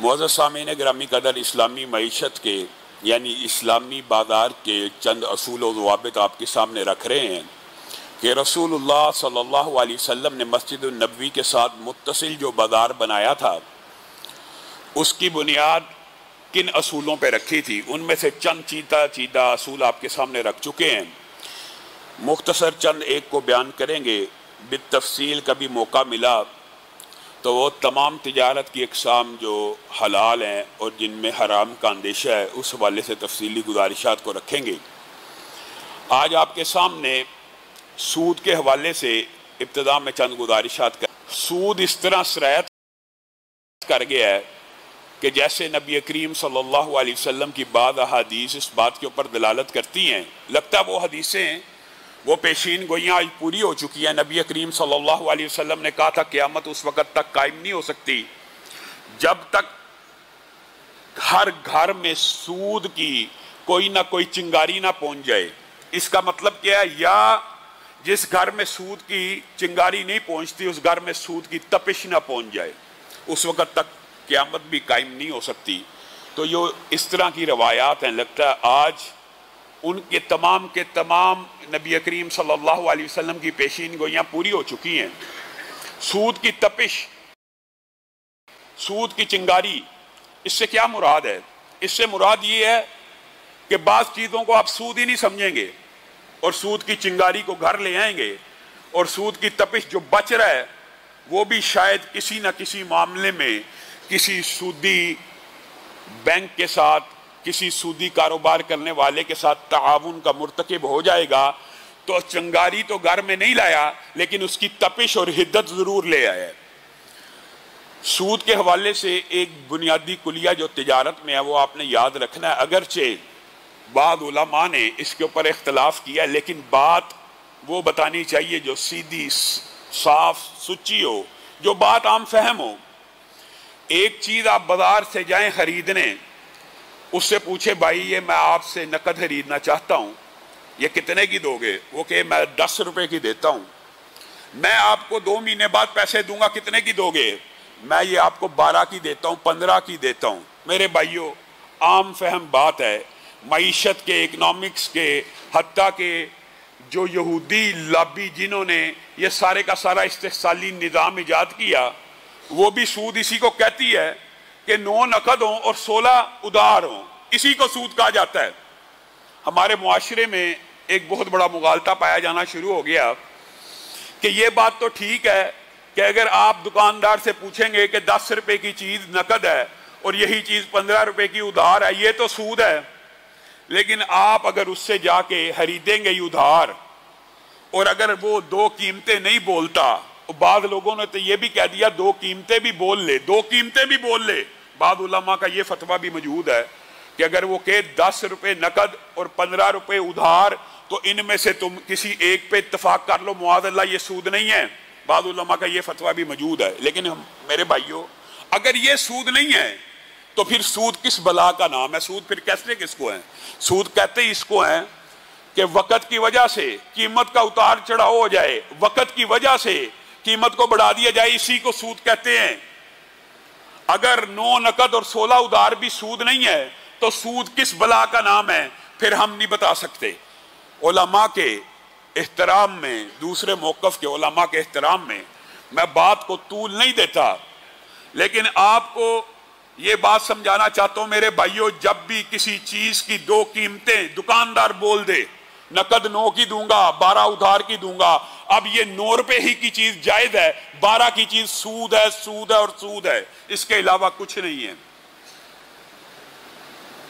معزز سامعین گرامی قدر، اسلامی معیشت کے یعنی اسلامی بازار کے چند اصول و ضوابط آپ کے سامنے رکھ رہے ہیں کہ رسول اللہ صلی اللہ علیہ وسلم نے مسجد النبوی کے ساتھ متصل جو بازار بنایا تھا اس کی بنیاد کن اصولوں پہ رکھی تھی. ان میں سے چند چیدہ اصول آپ کے سامنے رکھ چکے ہیں. مختصر چند ایک کو بیان کریں گے. بالتفصیل کبھی موقع ملا تو وہ تمام تجارت کی اقسام جو حلال ہیں اور جن میں حرام کا اندیشہ ہے اس حوالے سے تفصیلی گزارشات کو رکھیں گے. آج آپ کے سامنے سود کے حوالے سے ابتدا میں چند گزارشات کر. سود اس طرح سرایت کر گیا ہے کہ جیسے نبی کریم صلی اللہ علیہ وسلم کی بعض احادیث اس بات کے اوپر دلالت کرتی ہیں. لگتا ہے وہ حدیثیں وہ پیشین گوئیاں آج پوری ہو چکی ہیں. نبی کریم صلی اللہ علیہ وسلم نے کہا تھا قیامت اس وقت تک قائم نہیں ہو سکتی جب تک ہر گھر میں سود کی کوئی نہ کوئی چنگاری نہ پہنچ جائے. اس کا مطلب کیا ہے؟ یا جس گھر میں سود کی چنگاری نہیں پہنچتی اس گھر میں سود کی تپش نہ پہنچ جائے. اس وقت تک قیامت بھی قائم نہیں ہو سکتی. تو یہ اس طرح کی روایات ہیں. لگتا ہے آج ان کے تمام نبی کریم صلی اللہ علیہ وسلم کی پیشین گوئیاں پوری ہو چکی ہیں. سود کی تپش، سود کی چنگاری، اس سے کیا مراد ہے؟ اس سے مراد یہ ہے کہ بعض چیزوں کو آپ سود ہی نہیں سمجھیں گے اور سود کی چنگاری کو گھر لے آئیں گے اور سود کی تپش جو بچ رہا ہے وہ بھی شاید کسی نہ کسی معاملے میں کسی سودی بینک کے ساتھ، کسی سودی کاروبار کرنے والے کے ساتھ تعاون کا مرتکب ہو جائے گا. تو چنگاری تو گھر میں نہیں لایا لیکن اس کی تپش اور حدت ضرور لے آیا. سود کے حوالے سے ایک بنیادی کلیہ جو تجارت میں ہے وہ آپ نے یاد رکھنا ہے. اگرچہ بعض علماء نے اس کے اوپر اختلاف کیا لیکن بات وہ بتانی چاہیے جو سیدھی صاف سچی ہو، جو بات عام فہم ہو. ایک چیز آپ بازار سے جائیں خریدنے، اس سے پوچھے بھائی یہ میں آپ سے نقد خریدنا چاہتا ہوں، یہ کتنے کی دو گے؟ وہ کہ میں 10 روپے کی دیتا ہوں. میں آپ کو 2 مہینے بعد پیسے دوں گا، کتنے کی دو گے؟ میں یہ آپ کو 12 کی دیتا ہوں، 15 کی دیتا ہوں. میرے بھائیوں، عام فہم بات ہے. معیشت کے، اکنامکس کے، حتیٰ کہ جو یہودی لابی جنہوں نے یہ سارے کا سارا استحصالی نظام ایجاد کیا وہ بھی سود اسی کو کہتی ہے کہ 9 نقد ہوں اور 16 ادھار ہوں. اسی کو سود کہا جاتا ہے. ہمارے معاشرے میں ایک بہت بڑا مغالطہ پایا جانا شروع ہو گیا کہ یہ بات تو ٹھیک ہے کہ اگر آپ دکاندار سے پوچھیں گے کہ 10 روپے کی چیز نقد ہے اور یہی چیز 15 روپے کی ادھار ہے یہ تو سود ہے. لیکن آپ اگر اس سے جا کے خریدیں گے ادھار اور اگر وہ 2 قیمتیں نہیں بولتا، بعض لوگوں نے تو یہ بھی کہہ دیا 2 قیمتیں بھی بول لے، 2 قیمتیں بھی بول لے. بعض علماء کا یہ فتویٰ بھی موجود ہے کہ اگر وہ کہ 10 روپے نقد اور 15 روپے ادھار تو ان میں سے تم کسی ایک پہ اتفاق کر لو، معاذ اللہ یہ سود نہیں ہے. بعض علماء کا یہ فتویٰ بھی موجود ہے. لیکن میرے بھائیوں، اگر یہ سود نہیں ہے تو پھر سود کس بلا کا نام ہے؟ سود پھر کہتے کس کو ہیں؟ سود کہتے اس کو ہیں کہ وقت کی وجہ سے قیمت کا اتار چڑھاؤ ہو جائے، وقت کی وجہ سے قیمت کو بڑھا دیا جائے، اسی کو سود کہتے ہیں. اگر 9 نقد اور 16 ادھار بھی سود نہیں ہے تو سود کس بلا کا نام ہے؟ پھر ہم نہیں بتا سکتے. علماء کے احترام میں، دوسرے موقف کے علماء کے احترام میں میں بات کو طول نہیں دیتا لیکن آپ کو یہ بات سمجھانا چاہتا ہوں میرے بھائیوں، جب بھی کسی چیز کی 2 قیمتیں دکاندار بول دے، نقد 9 کی دوں گا، 12 ادھار کی دوں گا، اب یہ 9 روپے ہی کی چیز جائز ہے، 12 کی چیز سود ہے، سود ہے اور سود ہے، اس کے علاوہ کچھ نہیں ہے.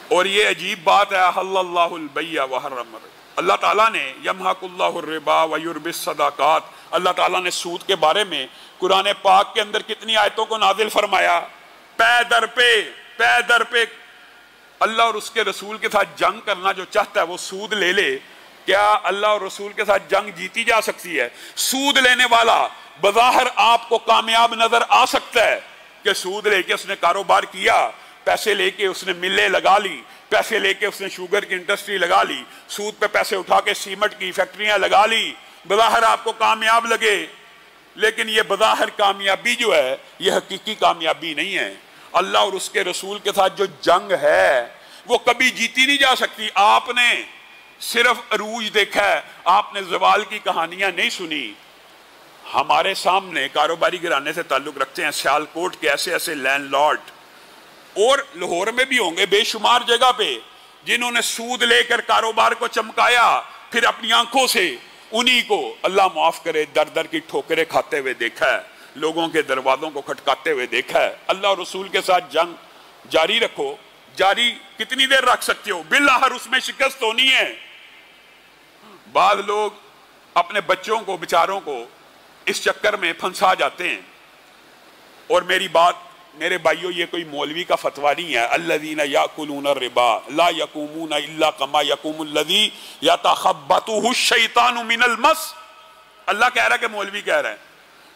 اور یہ عجیب بات ہے، احل اللہ البیع وحرم الربا. اللہ تعالیٰ نے یمحق اللہ الربا ویربی الصدقات، اللہ تعالیٰ نے سود کے بارے میں قرآن پاک کے اندر کتنی آیتوں کو نازل فرمایا. پے در پہ اللہ اور اس کے رسول کے ساتھ جنگ کرنا جو چاہتا ہے وہ سود لے لے. کیا اللہ اور رسول کے ساتھ جنگ جیتی جا سکتی ہے؟ سود لینے والا بظاہر آپ کو کامیاب نظر آ سکتا ہے کہ سود لے کے اس نے کاروبار کیا، پیسے لے کے اس نے ملیں لگا لی، پیسے لے کے اس نے شوگر کی انڈسٹری لگا لی، سود پہ پیسے اٹھا کے سیمنٹ کی فیکٹریاں لگا لی، بظاہر آپ کو کامیاب لگے. لیکن یہ بظاہر کامیابی جو ہے یہ حقیقی کامیابی نہیں ہے. اللہ اور اس کے رسول کے ساتھ جو جنگ ہے وہ کبھی جیتی نہیں جا سکتی۔ آپ نے صرف عروج دیکھا ہے، آپ نے زوال کی کہانیاں نہیں سنی۔ ہمارے سامنے کاروباری گھرانے سے تعلق رکھتے ہیں سیالکوٹ کے ایسے ایسے لینڈ لارڈ، اور لاہور میں بھی ہوں گے بے شمار جگہ پہ، جنہوں نے سود لے کر کاروبار کو چمکایا، پھر اپنی آنکھوں سے انہی کو اللہ معاف کرے در در کی ٹھوکریں کھاتے ہوئے دیکھا ہے، لوگوں کے دروازوں کو کھٹکاتے ہوئے دیکھا ہے۔ اللہ اور رسول کے ساتھ جنگ جاری رکھو۔ جاری کتنی دیر رکھ سکتے ہو؟ بالآخر اس میں شکست ہونی ہے۔ بعض لوگ اپنے بچوں کو بیچاروں کو اس چکر میں پھنسا جاتے ہیں، اور میری بات میرے بھائیوں یہ کوئی مولوی کا فتویٰ نہیں ہے۔ الذین یاکلون الربا لا یقومون الا کما یقوم الذی یتخبطہ الشیطان من المس۔ اللہ کہہ رہا ہے کہ مولوی کہہ رہا ہے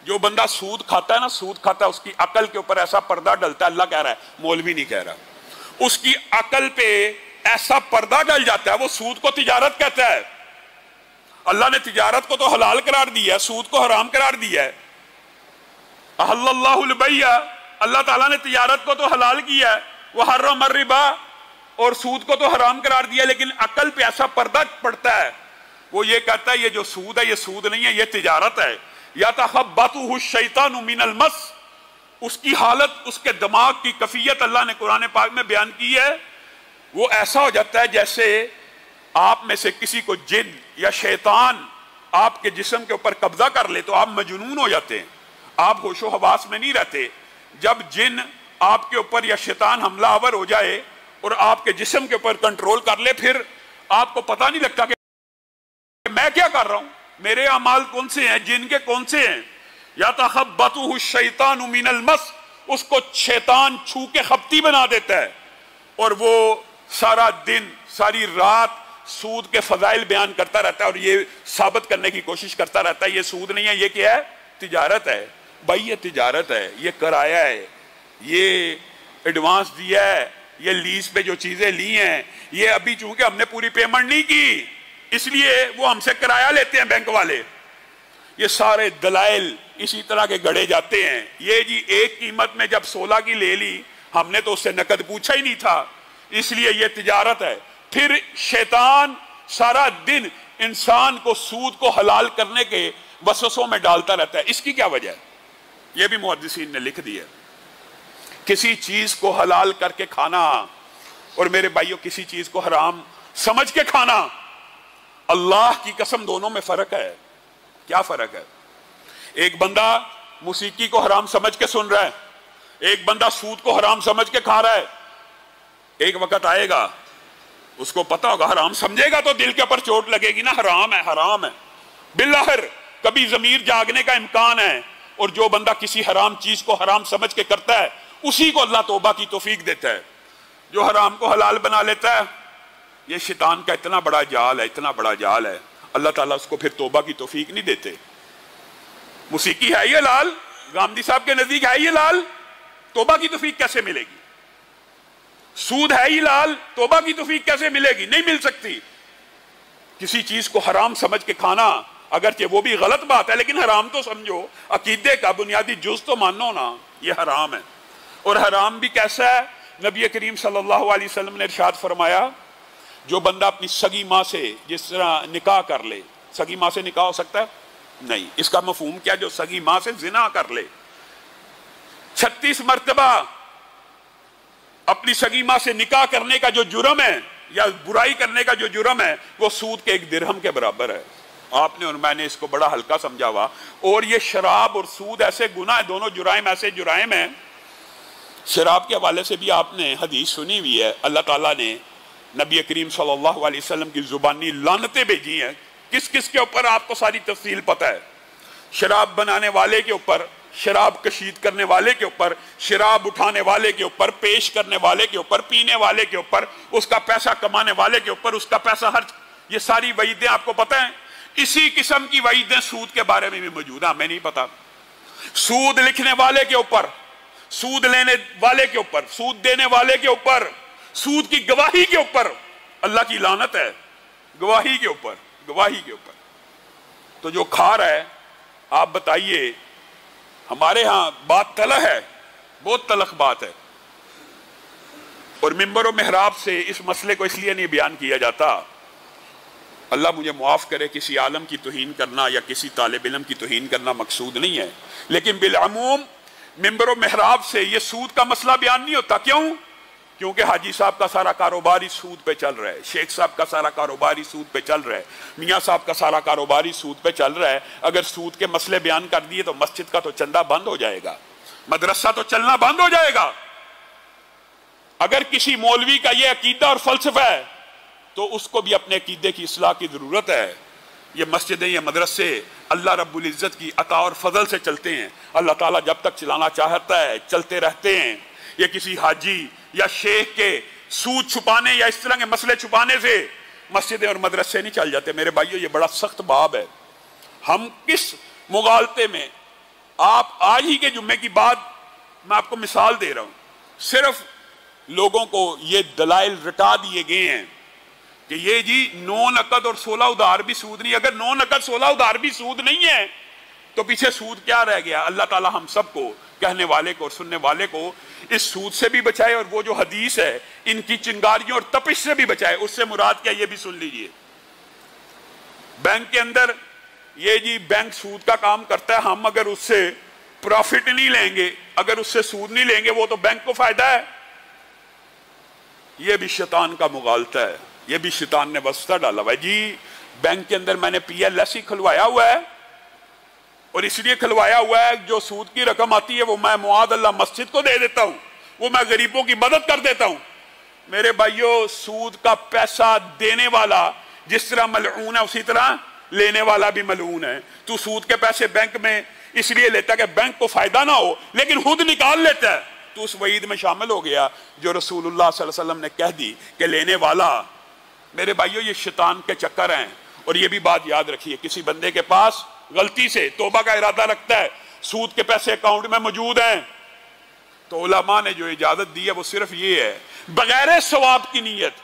جو بندہ سود کھاتا ہے نا، سود کھاتا ہے، اس کی عقل کے اوپر ایسا پردہ ڈلتا ہے، اللہ کہہ رہا ہے، مولوی نہیں کہہ رہا، اس کی عقل پہ ایسا پردہ ڈل جاتا ہے، وہ سود کو تجارت کہتا ہے۔ اللہ نے تجارت کو تو حلال قرار دیا ہے، سود کو حرام قرار دیا ہے۔ احل اللہ البیع، اللہ تعالیٰ نے تجارت کو تو حلال کیا ہے، وحرم الربا، اور سود کو تو حرام قرار دیا، لیکن عقل پہ ایسا پردہ پڑتا ہے، وہ یہ کہتا ہے یہ جو سود ہے یہ سود نہیں ہے، یہ تجارت ہے۔ یتخبطہ الشیطان من المس، اس کی حالت، اس کے دماغ کی کیفیت اللہ نے قرآن پاک میں بیان کی ہے، وہ ایسا ہو جاتا ہے جیسے آپ میں سے کسی کو جن یا شیطان آپ کے جسم کے اوپر قبضہ کر لے تو آپ مجنون ہو جاتے ہیں، آپ ہوش و حواس میں نہیں رہتے۔ جب جن آپ کے اوپر یا شیطان حملہ آور ہو جائے اور آپ کے جسم کے اوپر کنٹرول کر لے، پھر آپ کو پتہ نہیں لگتا کہ میں کیا کر رہا ہوں، میرے اعمال کون سے ہیں، جن کے کون سے ہیں۔ یتخبطہ الشیطان من المس، اس کو شیطان چھو کے خبتی بنا دیتا ہے، اور وہ سارا دن ساری رات سود کے فضائل بیان کرتا رہتا ہے، اور یہ ثابت کرنے کی کوشش کرتا رہتا ہے یہ سود نہیں ہے، یہ کیا ہے؟ تجارت ہے۔ بھائی یہ تجارت ہے، یہ کرایہ ہے، یہ ایڈوانس دیا ہے، یہ لیز پہ جو چیزیں لی ہیں، یہ ابھی چونکہ ہم نے پوری پیمنٹ نہیں کی اس لیے وہ ہم سے کرایہ لیتے ہیں بینک والے۔ یہ سارے دلائل اسی طرح کے گڑے جاتے ہیں۔ یہ جی ایک قیمت میں جب 16 کی لے لی، ہم نے تو اس سے نقد پوچھا ہی نہیں تھا، اس لیے یہ تجارت ہے۔ پھر شیطان سارا دن انسان کو سود کو حلال کرنے کے وسوسوں میں ڈالتا رہتا ہے۔ اس کی کیا وجہ ہے؟ یہ بھی محدثین نے لکھ دیا، کسی چیز کو حلال کر کے کھانا اور میرے بھائیوں کسی چیز کو حرام سمجھ کے کھانا، اللہ کی قسم دونوں میں فرق ہے۔ کیا فرق ہے؟ ایک بندہ موسیقی کو حرام سمجھ کے سن رہا ہے، ایک بندہ سود کو حرام سمجھ کے کھا رہا ہے۔ ایک وقت آئے گا اس کو پتا ہوگا، حرام سمجھے گا تو دل کے اوپر چوٹ لگے گی نا، حرام ہے حرام ہے، بالآخر کبھی ضمیر جاگنے کا امکان ہے، اور جو بندہ کسی حرام چیز کو حرام سمجھ کے کرتا ہے اسی کو اللہ توبہ کی توفیق دیتا ہے۔ جو حرام کو حلال بنا لیتا ہے، یہ شیطان کا اتنا بڑا جال ہے، اتنا بڑا جال ہے، اللہ تعالیٰ اس کو پھر توبہ کی توفیق نہیں دیتے۔ موسیقی ہے یہ لال، گامدی صاحب کے نزدیک ہے یہ لال، توبہ کی توفیق کیسے ملے گی؟ سود ہے ہی لال، توبہ کی توفیق کیسے ملے گی؟ نہیں مل سکتی۔ کسی چیز کو حرام سمجھ کے کھانا اگرچہ وہ بھی غلط بات ہے، لیکن حرام تو سمجھو، عقیدے کا بنیادی جز تو مانو نا، یہ حرام ہے۔ اور حرام بھی کیسا ہے؟ نبی کریم صلی اللہ علیہ وسلم نے ارشاد فرمایا، جو بندہ اپنی سگی ماں سے جس طرح نکاح کر لے، سگی ماں سے نکاح ہو سکتا ہے؟ نہیں۔ اس کا مفہوم کیا؟ جو سگی ماں سے زنا کر لے، 36 مرتبہ اپنی سگی ماں سے نکاح کرنے کا جو جرم ہے یا برائی کرنے کا جو جرم ہے وہ سود کے 1 درہم کے برابر ہے۔ آپ نے اور میں نے اس کو بڑا ہلکا سمجھا ہوا، اور یہ شراب اور سود ایسے گناہ، دونوں جرائم ایسے جرائم ہیں۔ شراب کے حوالے سے بھی آپ نے حدیث سنی ہوئی ہے، اللہ تعالیٰ نے نبی کریم صلی اللہ علیہ وسلم کی زبانی لعنتیں بھیجی ہیں۔ کس کس کے اوپر آپ کو ساری تفصیل پتہ ہے۔ شراب بنانے والے کے اوپر، شراب کشید کرنے والے کے اوپر، شراب اٹھانے والے کے اوپر، پیش کرنے والے کے اوپر، پینے والے کے اوپر، اس کا پیسہ کمانے والے کے اوپر، اس کا پیسہ خرچ، یہ ساری وعیدیں آپ کو پتہ ہیں۔ اسی قسم کی وعیدیں سود کے بارے میں بھی موجود ہیں، ہمیں نہیں پتا۔ سود لکھنے والے کے اوپر، سود لینے والے کے اوپر، سود دینے والے کے اوپر، سود کی گواہی کے اوپر اللہ کی لعنت ہے، گواہی کے اوپر، گواہی کے اوپر۔ تو جو کھا رہا ہے، آپ بتائیے، ہمارے ہاں بات تلخ ہے، بہت تلخ بات ہے، اور منبر و محراب سے اس مسئلے کو اس لیے نہیں بیان کیا جاتا، اللہ مجھے معاف کرے، کسی عالم کی توہین کرنا یا کسی طالب علم کی توہین کرنا مقصود نہیں ہے، لیکن بالعموم منبر و محراب سے یہ سود کا مسئلہ بیان نہیں ہوتا۔ کیوں؟ کیونکہ حاجی صاحب کا سارا کاروبار ہی سود پہ چل رہا ہے، شیخ صاحب کا سارا کاروبار ہی سود پہ چل رہا ہے، میاں صاحب کا سارا کاروبار ہی سود پہ چل رہا ہے۔ اگر سود کے مسئلے بیان کر دیے تو مسجد کا تو چندہ بند ہو جائے گا، مدرسہ تو چلنا بند ہو جائے گا۔ اگر کسی مولوی کا یہ عقیدہ اور فلسفہ ہے تو اس کو بھی اپنے عقیدے کی اصلاح کی ضرورت ہے۔ یہ مسجدیں، یہ مدرسے اللہ رب العزت کی عطا اور فضل سے چلتے ہیں، اللہ تعالیٰ جب تک چلانا چاہتا ہے چلتے رہتے ہیں۔ یہ کسی حاجی یا شیخ کے سود چھپانے یا اس طرح کے مسئلے چھپانے سے مسجدیں اور مدرسے نہیں چل جاتے۔ میرے بھائیو، یہ بڑا سخت باب ہے۔ ہم کس مغالطے میں، آپ آج ہی کے جمعے کی بات میں آپ کو مثال دے رہا ہوں، صرف لوگوں کو یہ دلائل رٹا دیے گئے ہیں کہ یہ جی 9 نقد اور 16 ادھار بھی سود نہیں۔ اگر 9 نقد 16 ادھار بھی سود نہیں ہے تو پیچھے سود کیا رہ گیا؟ اللہ تعالی ہم سب کو، کہنے والے کو اور سننے والے کو، اس سود سے بھی بچائے، اور وہ جو حدیث ہے ان کی چنگاریوں اور تپش سے بھی بچائے۔ اس سے مراد کیا، یہ بھی سن لیجئے۔ بینک کے اندر یہ جی بینک سود کا کام کرتا ہے، ہم اگر اس سے پروفٹ نہیں لیں گے، اگر اس سے سود نہیں لیں گے، وہ تو بینک کو فائدہ ہے۔ یہ بھی شیطان کا مغالطہ ہے، یہ بھی شیطان نے وسطہ ڈالا ہوا ہے۔ جی بینک کے اندر میں نے پی ایل ایس ہی کھلوایا ہوا ہے، اور اس لیے کھلوایا ہوا ہے جو سود کی رقم آتی ہے وہ میں معاذ اللہ مسجد کو دے دیتا ہوں، وہ میں غریبوں کی مدد کر دیتا ہوں۔ میرے بھائیو، سود کا پیسہ دینے والا جس طرح ملعون ہے اسی طرح لینے والا بھی ملعون ہے۔ تو سود کے پیسے بینک میں اس لیے لیتا ہے کہ بینک کو فائدہ نہ ہو، لیکن خود نکال لیتا ہے، تو اس وعید میں شامل ہو گیا جو رسول اللہ صلی اللہ علیہ وسلم نے کہہ دی کہ لینے والا۔ میرے بھائیو، یہ شیطان کے چکر ہیں۔ اور یہ بھی بات یاد رکھیے، کسی بندے کے پاس غلطی سے توبہ کا ارادہ رکھتا ہے، سود کے پیسے اکاؤنٹ میں موجود ہیں، تو علماء نے جو اجازت دی ہے وہ صرف یہ ہے، بغیر ثواب کی نیت۔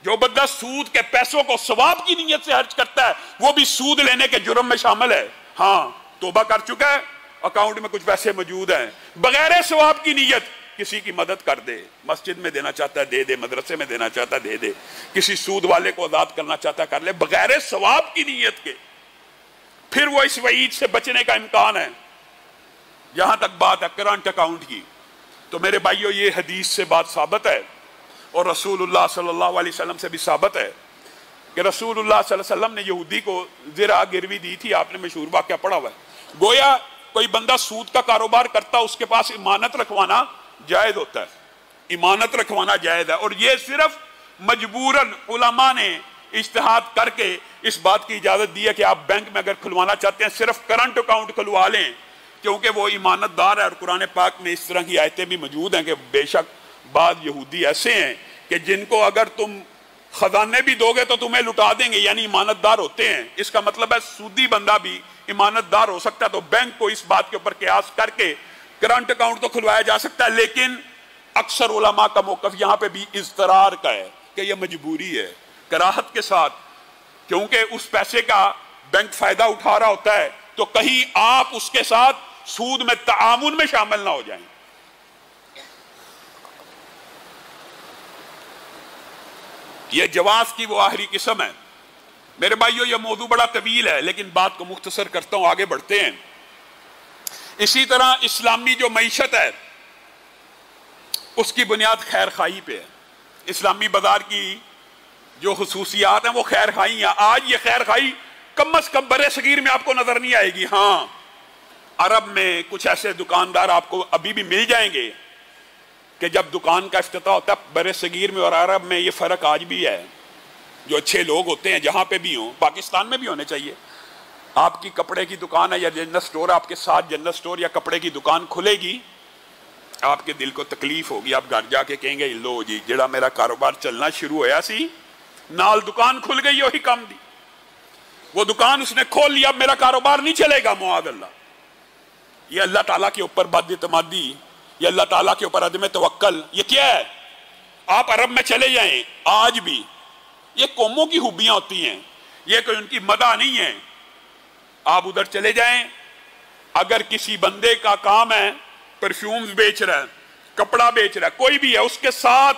جو بندہ سود کے پیسوں کو ثواب کی نیت سے خرچ کرتا ہے وہ بھی سود لینے کے جرم میں شامل ہے۔ ہاں، توبہ کر چکا ہے، اکاؤنٹ میں کچھ پیسے موجود ہیں، بغیر ثواب کی نیت کسی کی مدد کر دے، مسجد میں دینا چاہتا ہے دے دے، مدرسے میں دینا چاہتا ہے دے دے، کسی سود والے کو آزاد کرنا چاہتا ہے کر لے، بغیر ثواب کی نیت کے، پھر وہ اس وعید سے بچنے کا امکان ہے۔ جہاں تک بات ہے کرنٹ اکاؤنٹ کی، تو میرے بھائیو یہ حدیث سے بات ثابت ہے، اور رسول اللہ صلی اللہ علیہ وسلم سے بھی ثابت ہے کہ رسول اللہ صلی اللہ علیہ وسلم نے یہودی کو زرع گروی دی تھی۔ آپ نے مشہور واقعہ پڑھا ہوا ہے۔ گویا کوئی بندہ سود کا کاروبار کرتا، اس کے پاس امانت رکھوانا جائز ہوتا ہے، امانت رکھوانا جائز ہے، اور یہ صرف مجبوراً علماء نے اجتہاد کر کے اس بات کی اجازت دی ہے کہ آپ بینک میں اگر کھلوانا چاہتے ہیں صرف کرنٹ اکاؤنٹ کھلوا لیں، کیونکہ وہ امانت دار ہے۔ اور قرآن پاک میں اس طرح کی آیتیں بھی موجود ہیں کہ بے شک بعض یہودی ایسے ہیں کہ جن کو اگر تم خزانے بھی دو گے تو تمہیں لٹا دیں گے، یعنی امانت دار ہوتے ہیں۔ اس کا مطلب ہے سودی بندہ بھی امانت دار ہو سکتا ہے، تو بینک کو اس بات کے اوپر قیاس کر کے کرنٹ اکاؤنٹ تو کھلوایا جا سکتا ہے، لیکن اکثر علماء کا موقف یہاں پہ بھی اضطرار کا ہے کہ یہ مجبوری ہے، کراہت کے ساتھ، کیونکہ اس پیسے کا بینک فائدہ اٹھا رہا ہوتا ہے، تو کہیں آپ اس کے ساتھ سود میں تعاون میں شامل نہ ہو جائیں۔ یہ جواز کی وہ آخری قسم ہے۔ میرے بھائیو، یہ موضوع بڑا طویل ہے، لیکن بات کو مختصر کرتا ہوں، آگے بڑھتے ہیں۔ اسی طرح اسلامی جو معیشت ہے اس کی بنیاد خیر خواہی پہ ہے۔ اسلامی بازار کی جو خصوصیات ہیں وہ خیر خواہی ہیں۔ آج یہ خیر خواہی کم از کم برِ صغیر میں آپ کو نظر نہیں آئے گی۔ ہاں، عرب میں کچھ ایسے دکاندار آپ کو ابھی بھی مل جائیں گے کہ جب دکان کا افتتاح ہوتا ہے، برِ صغیر میں اور عرب میں یہ فرق آج بھی ہے۔ جو اچھے لوگ ہوتے ہیں جہاں پہ بھی ہوں، پاکستان میں بھی ہونے چاہیے، آپ کی کپڑے کی دکان ہے یا جنرل سٹور، آپ کے ساتھ جنرل سٹور یا کپڑے کی دکان کھلے گی، آپ کے دل کو تکلیف ہوگی، آپ گھر جا کے کہیں گے لو جی جڑا میرا کاروبار چلنا شروع ہویا سی نال دکان کھل گئی وہی کم دی، وہ دکان اس نے کھول لیا، میرا کاروبار نہیں چلے گا معاذ اللہ۔ یہ اللہ تعالیٰ کے اوپر بد اعتمادی، یہ اللہ تعالیٰ کے اوپر عدم توکل، یہ کیا ہے؟ آپ عرب میں چلے جائیں، آج بھی یہ قوموں کی خوبیاں ہوتی ہیں، یہ کوئی ان کی مدح نہیں ہے۔ آپ ادھر چلے جائیں، اگر کسی بندے کا کام ہے پرفیومز بیچ رہا ہے، کپڑا بیچ رہا ہے، کوئی بھی ہے، اس کے ساتھ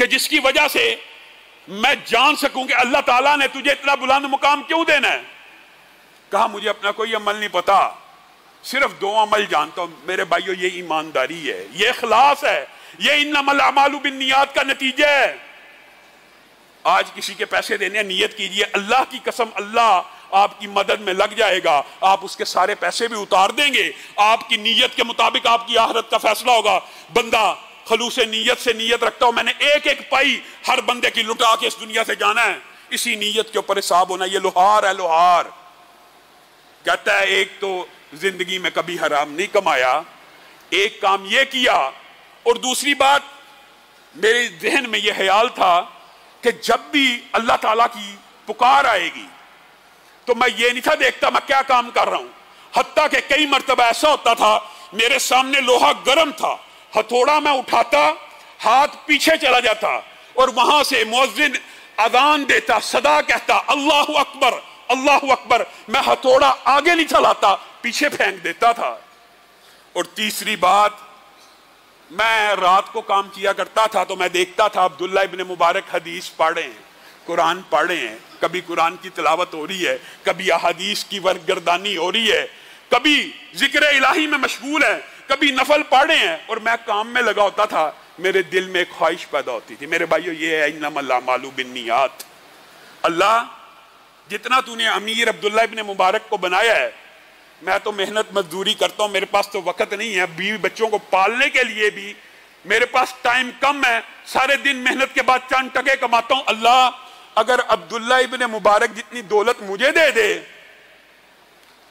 کہ جس کی وجہ سے میں جان سکوں کہ اللہ تعالیٰ نے تجھے اتنا بلند مقام کیوں دینا ہے؟ کہا مجھے اپنا کوئی عمل نہیں پتا، صرف 2 عمل جانتا ہوں۔ میرے بھائیو یہ ایمانداری ہے، یہ اخلاص ہے، یہ انما الاعمال بالنیات کا نتیجہ ہے۔ آج کسی کے پیسے دینے نیت کیجئے، اللہ کی قسم اللہ آپ کی مدد میں لگ جائے گا، آپ اس کے سارے پیسے بھی اتار دیں گے، آپ کی نیت کے مطابق آپ کی آخرت کا فیصلہ ہوگا۔ بندہ خلوص نیت سے نیت رکھتا ہوں میں نے ایک ایک پائی ہر بندے کی لٹا کے اس دنیا سے جانا ہے، اسی نیت کے اوپر حساب ہونا۔ یہ لوہار ہے، لوہار کہتا ہے ایک تو زندگی میں کبھی حرام نہیں کمایا، ایک کام یہ کیا، اور دوسری بات میرے ذہن میں یہ خیال تھا کہ جب بھی اللہ تعالیٰ کی پکار آئے گی تو میں یہ نہیں تھا دیکھتا میں کیا کام کر رہا ہوں، حتیٰ کہ کئی مرتبہ ایسا ہوتا تھا میرے سامنے لوہا گرم تھا، ہتھوڑا میں اٹھاتا ہاتھ پیچھے چلا جاتا اور وہاں سے مؤذن اذان دیتا، صدا کہتا اللہ اکبر اللہ اکبر، میں ہتھوڑا آگے نہیں چلاتا، پیچھے پھینک دیتا تھا۔ اور تیسری بات، میں رات کو کام کیا کرتا تھا تو میں دیکھتا تھا عبداللہ ابن مبارک حدیث پڑھ رہے ہیں، قرآن پڑھ رہے ہیں، کبھی قرآن کی تلاوت ہو رہی ہے، کبھی احادیث کی ورگردانی ہو رہی ہے، کبھی ذکر الہی میں مشغول ہے، کبھی نفل پڑھ رہے ہیں، اور میں کام میں لگا ہوتا تھا۔ میرے دل میں ایک خواہش پیدا ہوتی تھی، میرے بھائیو یہ ہے انما الاعمال بالنیات۔ اللہ جتنا تو نے امیر عبداللہ ابن مبارک کو بنایا ہے، میں تو محنت مزدوری کرتا ہوں، میرے پاس تو وقت نہیں ہے، بیوی بچوں کو پالنے کے لیے بھی میرے پاس ٹائم کم ہے، سارے دن محنت کے بعد چند ٹکے کماتا ہوں۔ اللہ اگر عبداللہ ابن مبارک جتنی دولت مجھے دے دے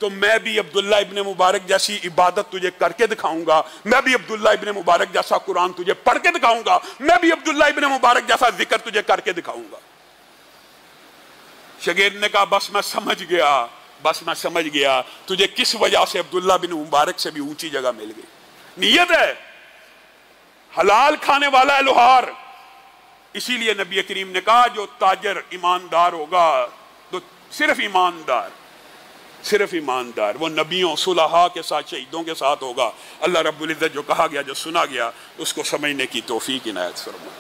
تو میں بھی عبداللہ ابن مبارک جیسی عبادت تجھے کر کے دکھاؤں گا، میں بھی عبداللہ ابن مبارک جیسا قرآن تجھے پڑھ کے دکھاؤں گا، میں بھی عبداللہ ابن مبارک جیسا ذکر تجھے کر کے دکھاؤں گا۔ شاگرد نے کہا بس میں سمجھ گیا تجھے کس وجہ سے عبداللہ بن مبارک سے بھی اونچی جگہ مل گئی، نیت ہے، حلال کھانے والا ہے لوہار۔ اسی لیے نبی کریم نے کہا جو تاجر ایماندار ہوگا تو صرف ایماندار وہ نبیوں صلحاء کے ساتھ شہیدوں کے ساتھ ہوگا۔ اللہ رب العزت جو کہا گیا جو سنا گیا اس کو سمجھنے کی توفیق عنایت فرمائے۔